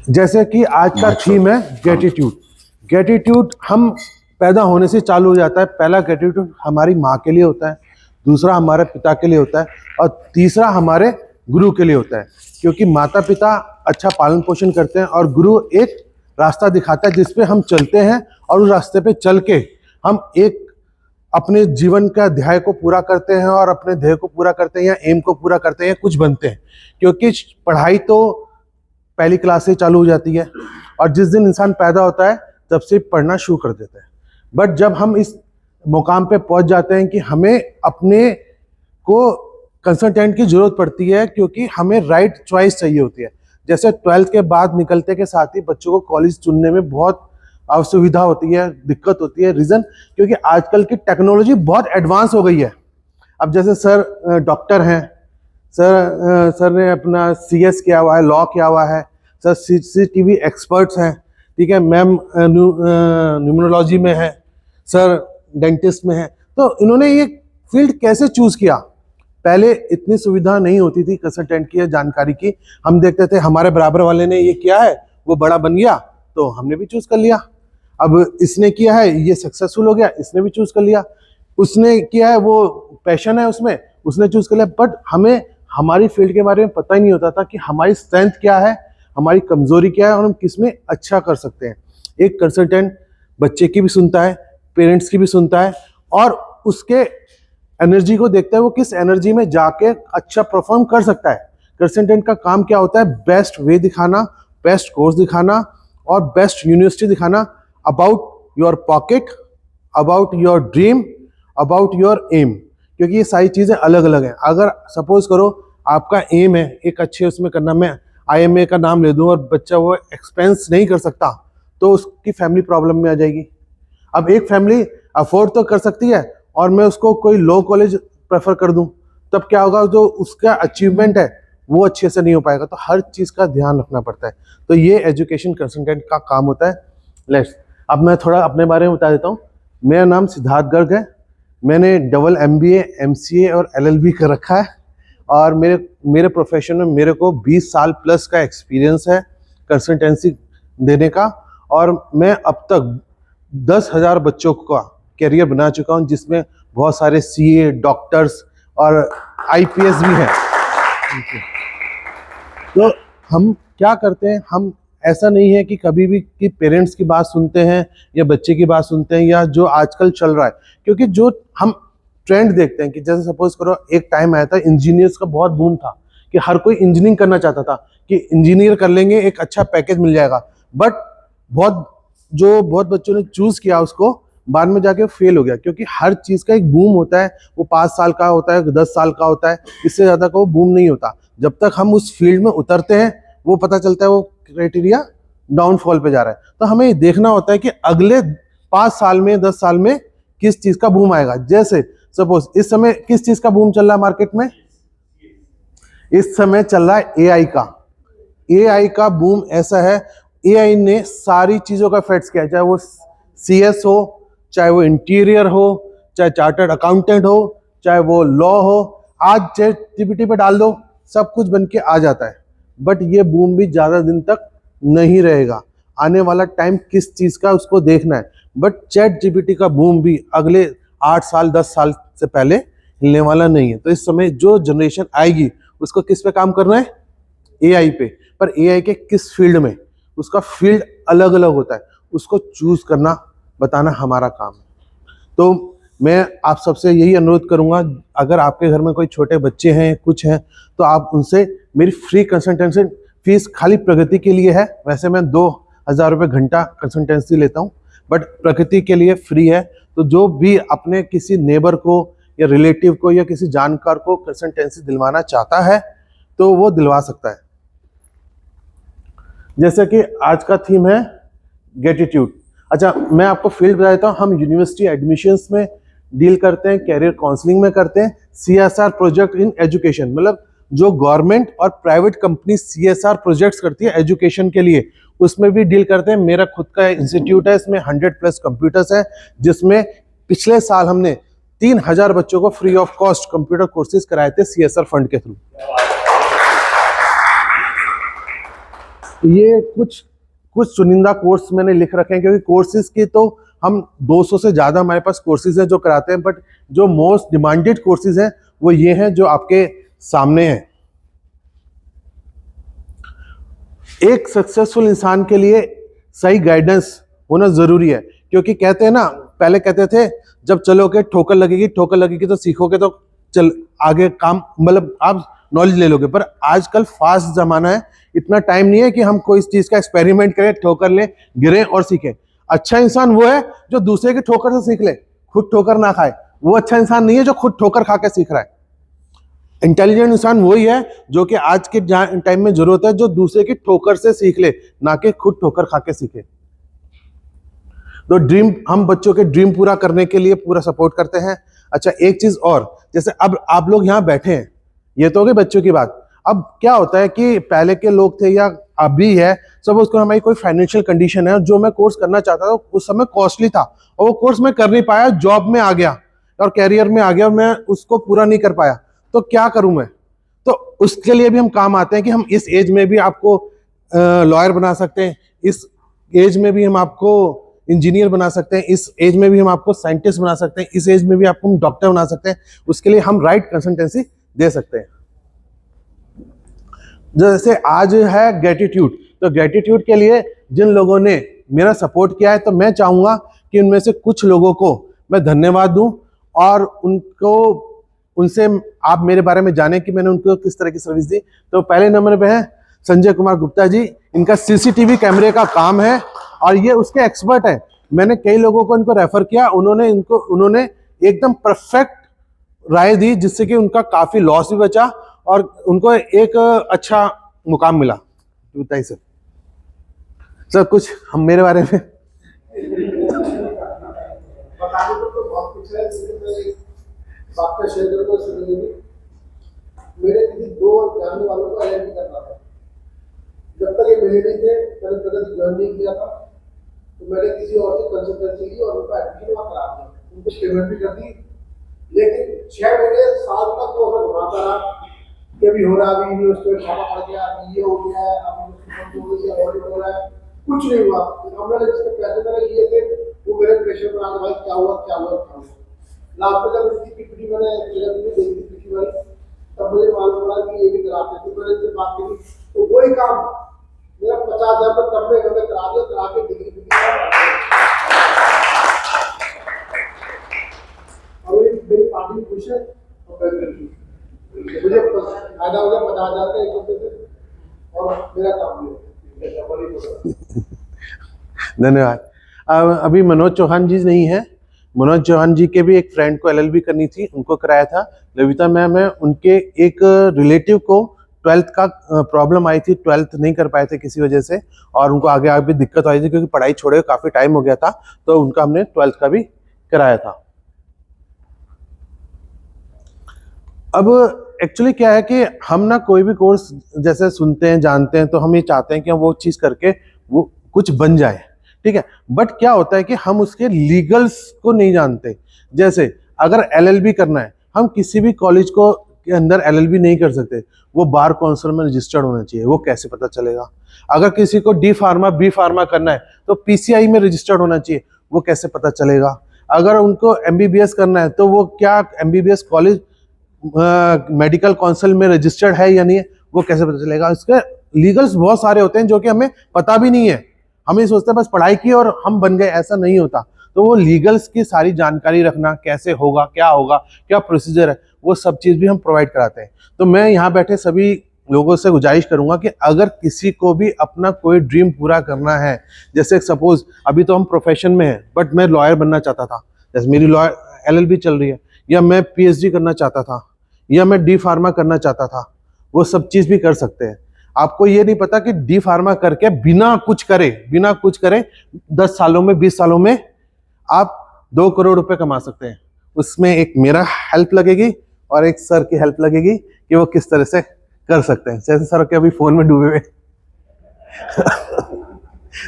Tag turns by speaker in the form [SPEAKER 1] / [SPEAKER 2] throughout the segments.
[SPEAKER 1] जैसे कि आज का थीम है ग्रेटिट्यूड। ग्रेटिट्यूड हम पैदा होने से चालू हो जाता है। पहला ग्रेटिट्यूड हमारी माँ के लिए होता है, दूसरा हमारे पिता के लिए होता है और तीसरा हमारे गुरु के लिए होता है। क्योंकि माता पिता अच्छा पालन पोषण करते हैं और गुरु एक रास्ता दिखाता है जिस पे हम चलते हैं और उस रास्ते पे चल के हम एक अपने जीवन का ध्येय को पूरा करते हैं और अपने ध्येय को पूरा करते हैं या एम को पूरा करते हैं या कुछ बनते हैं। क्योंकि पढ़ाई तो पहली क्लास से चालू हो जाती है और जिस दिन इंसान पैदा होता है तब से पढ़ना शुरू कर देता है। बट जब हम इस मुकाम पे पहुंच जाते हैं कि हमें अपने को कंसल्टेंट की जरूरत पड़ती है, क्योंकि हमें राइट चॉइस चाहिए होती है। जैसे 12th के बाद निकलते के साथ ही बच्चों को कॉलेज चुनने में बहुत असुविधा होती है, दिक्कत होती है। रीज़न क्योंकि आजकल की टेक्नोलॉजी बहुत एडवांस हो गई है। अब जैसे सर डॉक्टर हैं, सर ने अपना CS किया हुआ है, लॉ किया हुआ है, सर CCTV एक्सपर्ट्स हैं, ठीक है, मैम न्यूमरोलॉजी में है, सर डेंटिस्ट में है। तो इन्होंने ये फील्ड कैसे चूज़ किया? पहले इतनी सुविधा नहीं होती थी कंसल्टेंट की या जानकारी की। हम देखते थे हमारे बराबर वाले ने ये किया है, वो बड़ा बन गया तो हमने भी चूज़ कर लिया। अब इसने किया है, ये सक्सेसफुल हो गया, इसने भी चूज़ कर लिया। उसने किया है, वो पैशन है उसमें, उसने चूज़ कर लिया। बट हमें हमारी फील्ड के बारे में पता ही नहीं होता था कि हमारी स्ट्रेंथ क्या है, हमारी कमजोरी क्या है और हम किस में अच्छा कर सकते हैं। एक कंसल्टेंट बच्चे की भी सुनता है, पेरेंट्स की भी सुनता है और उसके एनर्जी को देखता है, वो किस एनर्जी में जाके अच्छा परफॉर्म कर सकता है। कंसल्टेंट का काम क्या होता है? बेस्ट वे दिखाना, बेस्ट कोर्स दिखाना और बेस्ट यूनिवर्सिटी दिखाना about your pocket, about your dream, about your aim. क्योंकि ये सारी चीज़ें अलग अलग हैं। अगर सपोज करो आपका एम है एक अच्छे उसमें करना, मैं IMA का नाम ले दूं और बच्चा वो एक्सपेंस नहीं कर सकता तो उसकी फैमिली प्रॉब्लम में आ जाएगी। अब एक फैमिली अफोर्ड तो कर सकती है और मैं उसको कोई लो कॉलेज प्रेफर कर दूं, तब क्या होगा? जो उसका अचीवमेंट है वो अच्छे से नहीं हो पाएगा। तो हर चीज़ का ध्यान रखना पड़ता है। तो ये एजुकेशन कंसल्टेंट का काम होता है। अब मैं थोड़ा अपने बारे में बता देता हूँ। मेरा नाम सिद्धार्थ गर्ग है। मैंने डबल MBA, MCA और LLB कर रखा है और मेरे प्रोफेशन में मेरे को 20 साल प्लस का एक्सपीरियंस है कंसल्टेंसी देने का। और मैं अब तक 10,000 बच्चों का कैरियर बना चुका हूं, जिसमें बहुत सारे CA, डॉक्टर्स और IPS भी हैं। तो हम क्या करते हैं, हम ऐसा नहीं है कि कभी भी कि पेरेंट्स की बात सुनते हैं या बच्चे की बात सुनते हैं या जो आजकल चल रहा है। क्योंकि जो हम ट्रेंड देखते हैं कि जैसे सपोज करो एक टाइम आया था इंजीनियर्स का बहुत बूम था कि हर कोई इंजीनियरिंग करना चाहता था कि इंजीनियर कर लेंगे एक अच्छा पैकेज मिल जाएगा। बट बहुत बच्चों ने चूज किया उसको, बाद में जाके फेल हो गया। क्योंकि हर चीज का एक बूम होता है, वो 5 साल का होता है, 10 साल का होता है, इससे ज्यादा का वो बूम नहीं होता। जब तक हम उस फील्ड में उतरते हैं वो पता चलता है वो क्राइटेरिया डाउनफॉल पे जा रहा है। तो हमें ये देखना होता है कि अगले 5 साल में, 10 साल में किस चीज का बूम आएगा। जैसे सपोज इस समय किस चीज का बूम चल रहा है मार्केट में? इस समय चल रहा है AI का। AI का बूम ऐसा है, AI ने सारी चीजों का इफेक्ट्स किया, चाहे वो CS हो, चाहे वो इंटीरियर हो, चाहे चार्टर्ड अकाउंटेंट हो, चाहे वो लॉ हो। आज ChatGPT पे डाल दो, सब कुछ बन के आ जाता है। बट ये बूम भी ज्यादा दिन तक नहीं रहेगा। आने वाला टाइम किस चीज का उसको देखना है। बट ChatGPT का बूम भी अगले 8 साल 10 साल से पहले हिलने वाला नहीं है। तो इस समय जो जनरेशन आएगी उसको किस पे काम करना है? AI पे। पर AI के किस फील्ड में? उसका फील्ड अलग अलग होता है, उसको चूज करना बताना हमारा काम है। तो मैं आप सबसे यही अनुरोध करूंगा, अगर आपके घर में कोई छोटे बच्चे हैं, कुछ हैं, तो आप उनसे मेरी फ्री कंसल्टेंसी फीस खाली प्रगति के लिए है। वैसे मैं 2,000 रुपये घंटा कंसल्टेंसी लेता हूँ, बट प्रगति के लिए फ्री है। तो जो भी अपने किसी नेबर को या रिलेटिव को या किसी जानकार को कंसल्टेंसी दिलवाना चाहता है तो वो दिलवा सकता है। जैसे कि आज का थीम है ग्रेटिट्यूड। अच्छा, मैं आपको फील्ड बता देता हूँ। हम यूनिवर्सिटी एडमिशन्स में डील करते हैं, कैरियर काउंसलिंग में करते हैं, CSR प्रोजेक्ट इन एजुकेशन, मतलब जो गवर्नमेंट और प्राइवेट कंपनी CSR प्रोजेक्ट्स करती है एजुकेशन के लिए, उसमें भी डील करते हैं। मेरा खुद का इंस्टीट्यूट है, इसमें 100+ कंप्यूटर्स है, जिसमें पिछले साल हमने 3,000 बच्चों को free of cost computer courses कराए थे CSR फंड के थ्रू। ये कुछ कुछ चुनिंदा कोर्स मैंने लिख रखे हैं, क्योंकि कोर्सेज की तो हम 200 से ज़्यादा हमारे पास कोर्सेज हैं जो कराते हैं, बट जो मोस्ट डिमांडेड कोर्सेज हैं वो ये हैं जो आपके सामने हैं। एक सक्सेसफुल इंसान के लिए सही गाइडेंस होना ज़रूरी है, क्योंकि कहते हैं ना, पहले कहते थे जब चलोगे ठोकर लगेगी तो सीखोगे, तो चल आगे काम, मतलब आप नॉलेज ले लोगे। पर आजकल फास्ट ज़माना है, इतना टाइम नहीं है कि हम कोई चीज़ का एक्सपेरिमेंट करें, ठोकर लें, गिरें और सीखें। अच्छा इंसान वो है जो दूसरे की ठोकर से सीख ले, खुद ठोकर ना खाए। वो अच्छा इंसान नहीं है जो खुद ठोकर खा के सीख रहा है। इंटेलिजेंट इंसान वही है जो कि आज के टाइम में जरूरत है, जो दूसरे की ठोकर से सीख ले, ना कि खुद ठोकर खा के सीखे। तो ड्रीम, हम बच्चों के ड्रीम पूरा करने के लिए पूरा सपोर्ट करते हैं। अच्छा एक चीज और, जैसे अब आप लोग यहाँ बैठे हैं, ये तो हो गई बच्चों की बात। अब क्या होता है कि पहले के लोग थे या अभी है, सब उसको हमारी कोई फाइनेंशियल कंडीशन है, जो मैं कोर्स करना चाहता था उस समय कॉस्टली था, और वो कोर्स मैं कर नहीं पाया, जॉब में आ गया और कैरियर में आ गया और मैं उसको पूरा नहीं कर पाया, तो क्या करूं मैं? तो उसके लिए भी हम काम आते हैं कि हम इस एज में भी आपको लॉयर बना सकते हैं, इस एज में भी हम आपको इंजीनियर बना सकते हैं, इस एज में भी हम आपको साइंटिस्ट बना सकते हैं, इस एज में भी आपको हम डॉक्टर बना सकते हैं। उसके लिए हम राइट कंसल्टेंसी दे सकते हैं। जैसे आज है ग्रेटिट्यूड, तो ग्रेटिट्यूड के लिए जिन लोगों ने मेरा सपोर्ट किया है, तो मैं चाहूंगा कि उनमें से कुछ लोगों को मैं धन्यवाद दूं और उनको, उनसे आप मेरे बारे में जाने कि मैंने उनको किस तरह की सर्विस दी। तो पहले नंबर पे है संजय कुमार गुप्ता जी। इनका सीसीटीवी कैमरे का काम है और ये उसके एक्सपर्ट है। मैंने कई लोगों को इनको रेफर किया, उन्होंने एकदम परफेक्ट राय दी, जिससे कि उनका काफी लॉस भी बचा और उनको एक अच्छा मुकाम मिला। बताइए सर कुछ हम मेरे बारे में।
[SPEAKER 2] बताने को तो बहुत कुछ है, लेकिन मैं एक वाक्य शेयर को सुनिए। मेरे किसी दो जानने वालों को एलएलबी करना था। जब तक ये मिले नहीं थे, मैंने प्रगति ज्वाइन नहीं किया था, तो मैंने किसी और से कंसल्टेंसी ली और उनका एडमिशन वहाँ करा दिया, उनको पेमेंट भी कर दी। लेकिन 6 महीने साल तक वो मैं घुमाता रहा कि अभी हो रहा, अभी यूनिवर्सिटी में छापा पड़ गया, अभी ये हो गया है, अभी ऑडिट हो रहा है, कुछ नहीं हुआ। हमने जिसके पैसे मैंने लिए थे वो मेरे प्रेशर पर आ गया, भाई क्या हुआ क्या हुआ क्या हुआ। लास्ट में जब इसकी पीपीटी मैंने देखी थी पिछली बार, तब मुझे मालूम पड़ा कि ये भी कराते थे। मैंने इनसे बात की तो वही काम मेरा 50,000 पर तब में इन्होंने करा दिया, करा के डिग्री और मेरी पार्टी भी खुश है और मुझे फायदा हो गया 50,000 का एक रुपये से, और मेरा काम भी।
[SPEAKER 1] धन्यवाद। अभी मनोज चौहान जी नहीं है। मनोज चौहान जी के भी एक फ्रेंड को एलएलबी करनी थी, उनको कराया था। लविता मैम है, उनके एक रिलेटिव को 12th का प्रॉब्लम आई थी, 12th नहीं कर पाए थे किसी वजह से, और उनको आगे आगे भी दिक्कत आई थी क्योंकि पढ़ाई छोड़े काफी टाइम हो गया था, तो उनका हमने 12th का भी कराया था। अब एक्चुअली क्या है कि हम ना कोई भी कोर्स जैसे सुनते हैं जानते हैं, तो हम ये चाहते हैं कि हम वो चीज करके वो कुछ बन जाए, ठीक है। बट क्या होता है कि हम उसके लीगल्स को नहीं जानते। जैसे अगर एलएलबी करना है, हम किसी भी कॉलेज को के अंदर एलएलबी नहीं कर सकते, वो बार काउंसिल में रजिस्टर्ड होना चाहिए, वो कैसे पता चलेगा। अगर किसी को डी फार्मा बी फार्मा करना है तो पीसीआई में रजिस्टर्ड होना चाहिए, वो कैसे पता चलेगा। अगर उनको एमबीबीएस करना है तो वो क्या एमबीबीएस कॉलेज मेडिकल काउंसिल में रजिस्टर्ड है या नहीं है, वो कैसे पता चलेगा। इसके लीगल्स बहुत सारे होते हैं जो कि हमें पता भी नहीं है। हम ये सोचते हैं बस पढ़ाई की और हम बन गए, ऐसा नहीं होता। तो वो लीगल्स की सारी जानकारी रखना, कैसे होगा, क्या प्रोसीजर है, वो सब चीज़ भी हम प्रोवाइड कराते हैं। तो मैं यहाँ बैठे सभी लोगों से गुजारिश करूंगा कि अगर किसी को भी अपना कोई ड्रीम पूरा करना है, जैसे सपोज अभी तो हम प्रोफेशन में हैं, बट मैं लॉयर बनना चाहता था, जैसे मेरी लॉयर एलएलबी चल रही है, या मैं पीएचडी करना चाहता था, या मैं डी फार्मा करना चाहता था, वो सब चीज़ भी कर सकते हैं। आपको ये नहीं पता कि डी फार्मा करके बिना कुछ करे 10 सालों में 20 सालों में आप 2 करोड़ रुपए कमा सकते हैं। उसमें एक मेरा हेल्प लगेगी और एक सर की हेल्प लगेगी कि वो किस तरह से कर सकते हैं। जैसे सर के अभी फोन में डूबे हुए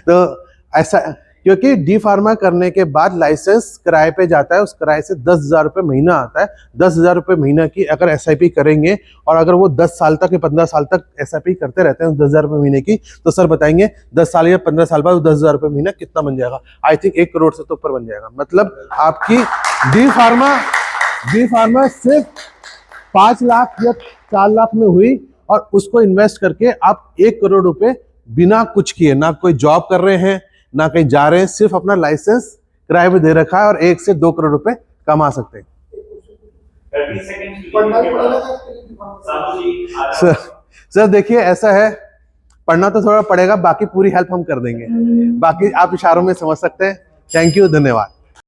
[SPEAKER 1] तो ऐसा क्योंकि डी फार्मा करने के बाद लाइसेंस किराए पे जाता है, उस किराए से 10,000 रुपये महीना आता है। 10,000 रुपये महीना की अगर SIP करेंगे और अगर वो 10 साल तक या 15 साल तक SIP करते रहते हैं 10,000 रुपये महीने की, तो सर बताएंगे 10 साल या 15 साल बाद 10,000 रुपये महीना कितना बन जाएगा? आई थिंक 1 करोड़ से तो ऊपर बन जाएगा। मतलब आपकी डी फार्मा सिर्फ 5 लाख या 4 लाख में हुई और उसको इन्वेस्ट करके आप 1 करोड़ रुपए बिना कुछ किए, ना कोई जॉब कर रहे हैं ना कहीं जा रहे हैं, सिर्फ अपना लाइसेंस किराए पे दे रखा है और 1 से 2 करोड़ रुपए कमा सकते हैं।
[SPEAKER 3] 30 सेकंड
[SPEAKER 2] पढ़ना भी पड़ेगा इसके लिए डिफार्मा?
[SPEAKER 1] सर देखिए ऐसा है, पढ़ना तो थोड़ा पड़ेगा, बाकी पूरी हेल्प हम कर देंगे, बाकी आप इशारों में समझ सकते हैं। थैंक यू, धन्यवाद।